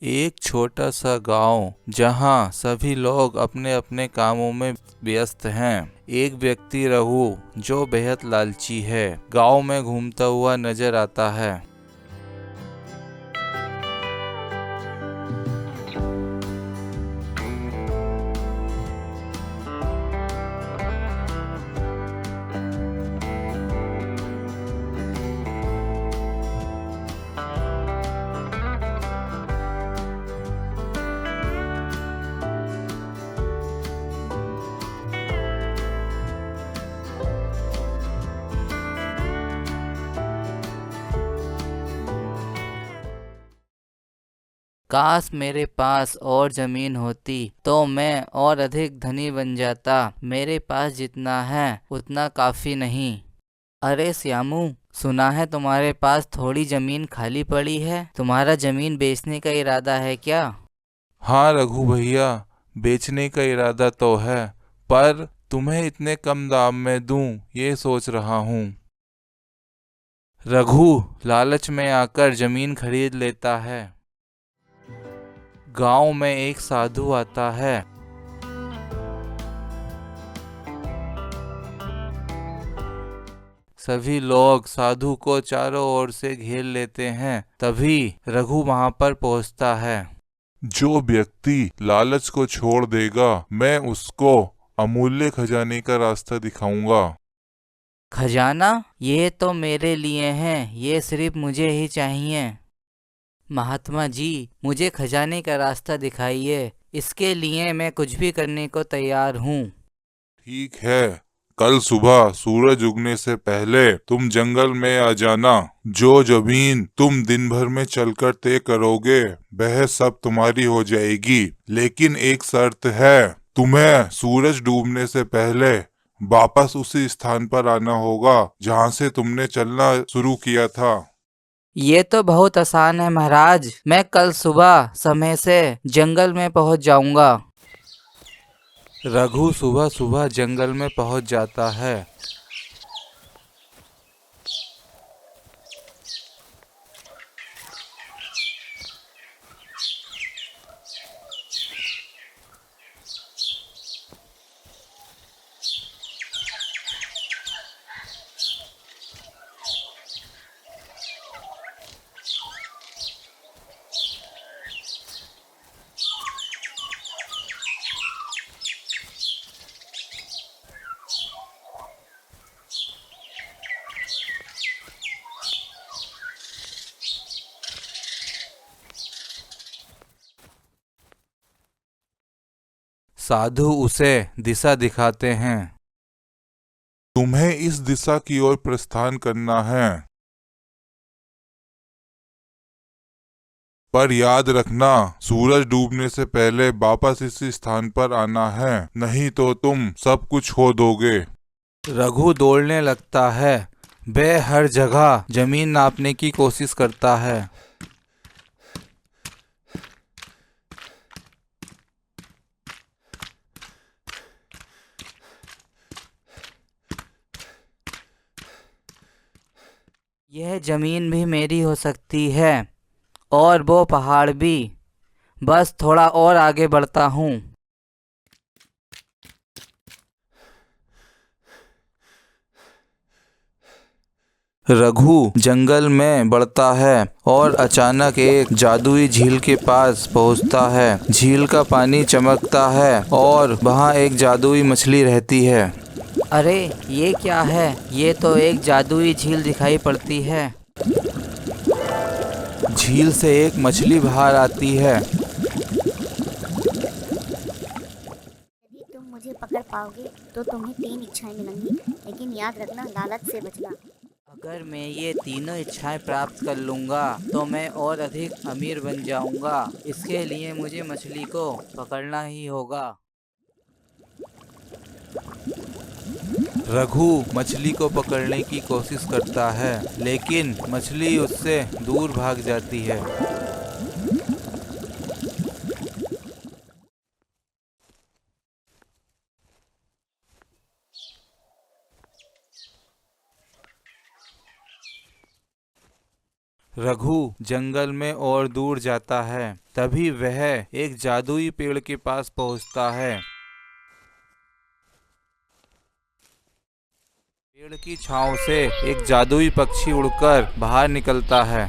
एक छोटा सा गांव जहां सभी लोग अपने अपने कामों में व्यस्त हैं। एक व्यक्ति रघु जो बेहद लालची है गांव में घूमता हुआ नजर आता है। काश मेरे पास और जमीन होती तो मैं और अधिक धनी बन जाता। मेरे पास जितना है उतना काफी नहीं। अरे श्यामू, सुना है तुम्हारे पास थोड़ी जमीन खाली पड़ी है। तुम्हारा जमीन बेचने का इरादा है क्या? हाँ रघु भैया, बेचने का इरादा तो है, पर तुम्हें इतने कम दाम में दूं ये सोच रहा हूँ। रघु लालच में आकर जमीन खरीद लेता है। गांव में एक साधु आता है। सभी लोग साधु को चारों ओर से घेर लेते हैं। तभी रघु वहां पर पहुंचता है। जो व्यक्ति लालच को छोड़ देगा, मैं उसको अमूल्य खजाने का रास्ता दिखाऊंगा। खजाना? ये तो मेरे लिए हैं, ये सिर्फ मुझे ही चाहिए। महात्मा जी, मुझे खजाने का रास्ता दिखाइए, इसके लिए मैं कुछ भी करने को तैयार हूँ। ठीक है, कल सुबह सूरज उगने से पहले तुम जंगल में आ जाना। जो जमीन तुम दिन भर में चलकर तय करोगे वह सब तुम्हारी हो जाएगी, लेकिन एक शर्त है। तुम्हें सूरज डूबने से पहले वापस उसी स्थान पर आना होगा जहाँ से तुमने चलना शुरू किया था। ये तो बहुत आसान है महाराज, मैं कल सुबह समय से जंगल में पहुँच जाऊंगा। रघु सुबह सुबह जंगल में पहुंच जाता है। साधु उसे दिशा दिखाते हैं। तुम्हें इस दिशा की ओर प्रस्थान करना है, पर याद रखना सूरज डूबने से पहले वापस इसी स्थान पर आना है, नहीं तो तुम सब कुछ खो दोगे। रघु दौड़ने लगता है। वह हर जगह जमीन नापने की कोशिश करता है। यह जमीन भी मेरी हो सकती है, और वो पहाड़ भी। बस थोड़ा और आगे बढ़ता हूँ। रघु जंगल में बढ़ता है और अचानक एक जादुई झील के पास पहुंचता है। झील का पानी चमकता है और वहां एक जादुई मछली रहती है। अरे ये क्या है? ये तो एक जादुई झील दिखाई पड़ती है। झील से एक मछली बाहर आती है। यदि तुम मुझे पकड़ पाओगे तो तुम्हें 3 इच्छाएं मिलेंगी, लेकिन याद रखना लालच से बचना। अगर मैं ये तीनों इच्छाएं प्राप्त कर लूँगा तो मैं और अधिक अमीर बन जाऊँगा। इसके लिए मुझे मछली को पकड़ना ही होगा। रघु मछली को पकड़ने की कोशिश करता है, लेकिन मछली उससे दूर भाग जाती है। रघु जंगल में और दूर जाता है। तभी वह एक जादुई पेड़ के पास पहुंचता है। पेड़ की छांव से एक जादुई पक्षी उड़कर बाहर निकलता है।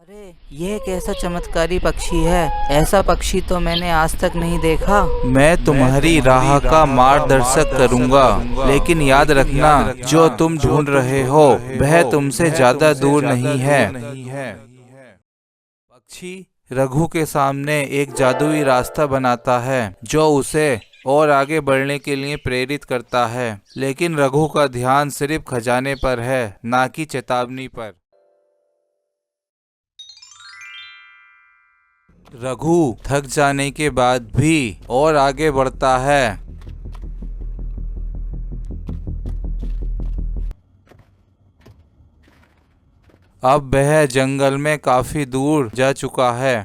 अरे ये कैसा चमत्कारी पक्षी है, ऐसा पक्षी तो मैंने आज तक नहीं देखा। मैं तुम्हारी राह का मार्गदर्शक करूंगा, लेकिन याद रखना जो तुम ढूंढ रहे हो वह तुमसे ज्यादा दूर नहीं है। पक्षी रघु के सामने एक जादुई रास्ता बनाता है जो उसे और आगे बढ़ने के लिए प्रेरित करता है, लेकिन रघु का ध्यान सिर्फ खजाने पर है, ना कि चेतावनी पर। रघु थक जाने के बाद भी और आगे बढ़ता है। अब वह जंगल में काफी दूर जा चुका है।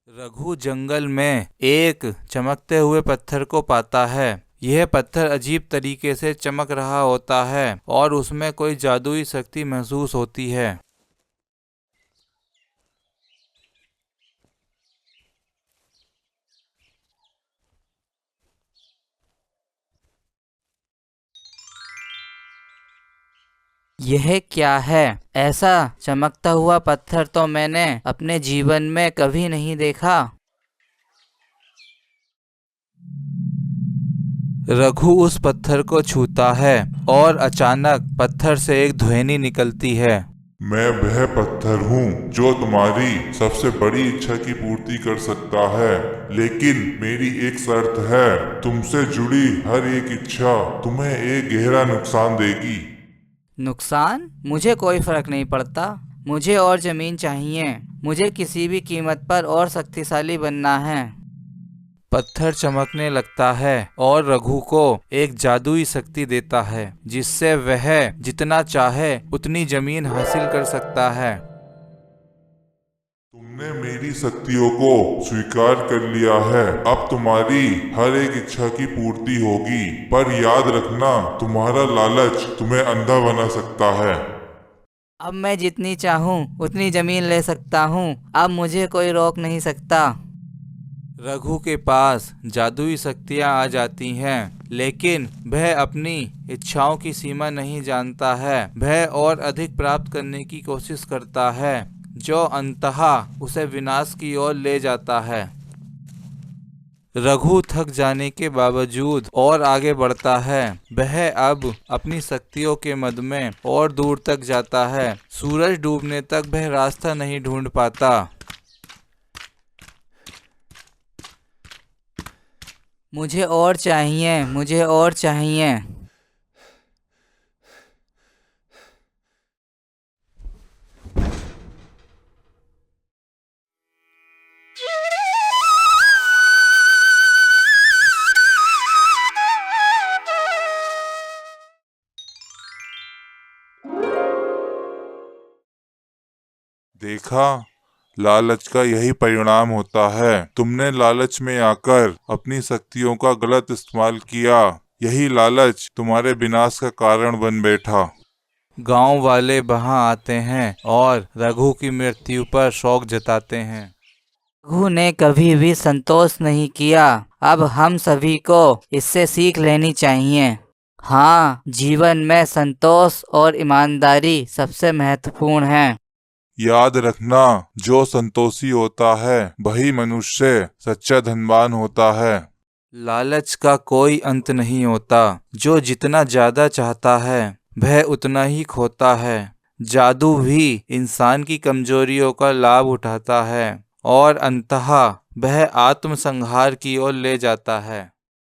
रघु जंगल में एक चमकते हुए पत्थर को पाता है। यह पत्थर अजीब तरीके से चमक रहा होता है और उसमें कोई जादुई शक्ति महसूस होती है। यह क्या है? ऐसा चमकता हुआ पत्थर तो मैंने अपने जीवन में कभी नहीं देखा। रघु उस पत्थर को छूता है और अचानक पत्थर से एक ध्वनि निकलती है। मैं वह पत्थर हूँ जो तुम्हारी सबसे बड़ी इच्छा की पूर्ति कर सकता है, लेकिन मेरी एक शर्त है। तुमसे जुड़ी हर एक इच्छा तुम्हें एक गहरा नुकसान देगी। नुकसान? मुझे कोई फर्क नहीं पड़ता। मुझे और जमीन चाहिए। मुझे किसी भी कीमत पर और शक्तिशाली बनना है। पत्थर चमकने लगता है और रघु को एक जादुई शक्ति देता है, जिससे वह जितना चाहे उतनी जमीन हासिल कर सकता है। तुमने मेरी शक्तियों को स्वीकार कर लिया है। अब तुम्हारी हर एक इच्छा की पूर्ति होगी, पर याद रखना तुम्हारा लालच तुम्हें अंधा बना सकता है। अब मैं जितनी चाहूँ उतनी जमीन ले सकता हूँ। अब मुझे कोई रोक नहीं सकता। रघु के पास जादुई शक्तियां आ जाती हैं, लेकिन वह अपनी इच्छाओं की सीमा नहीं जानता है। वह और अधिक प्राप्त करने की कोशिश करता है, जो अंततः उसे विनाश की ओर ले जाता है। रघु थक जाने के बावजूद और आगे बढ़ता है। वह अब अपनी शक्तियों के मद में और दूर तक जाता है। सूरज डूबने तक वह रास्ता नहीं ढूंढ पाता। मुझे और चाहिए, मुझे और चाहिए। देखा, लालच का यही परिणाम होता है। तुमने लालच में आकर अपनी शक्तियों का गलत इस्तेमाल किया। यही लालच तुम्हारे विनाश का कारण बन बैठा। गांव वाले वहां आते हैं और रघु की मृत्यु पर शोक जताते हैं। रघु ने कभी भी संतोष नहीं किया। अब हम सभी को इससे सीख लेनी चाहिए। हाँ, जीवन में संतोष और ईमानदारी सबसे महत्वपूर्ण है। याद रखना, जो संतोषी होता है वही मनुष्य सच्चा धनवान होता है। लालच का कोई अंत नहीं होता। जो जितना ज्यादा चाहता है वह उतना ही खोता है। जादू भी इंसान की कमजोरियों का लाभ उठाता है और अंततः वह आत्मसंहार की ओर ले जाता है।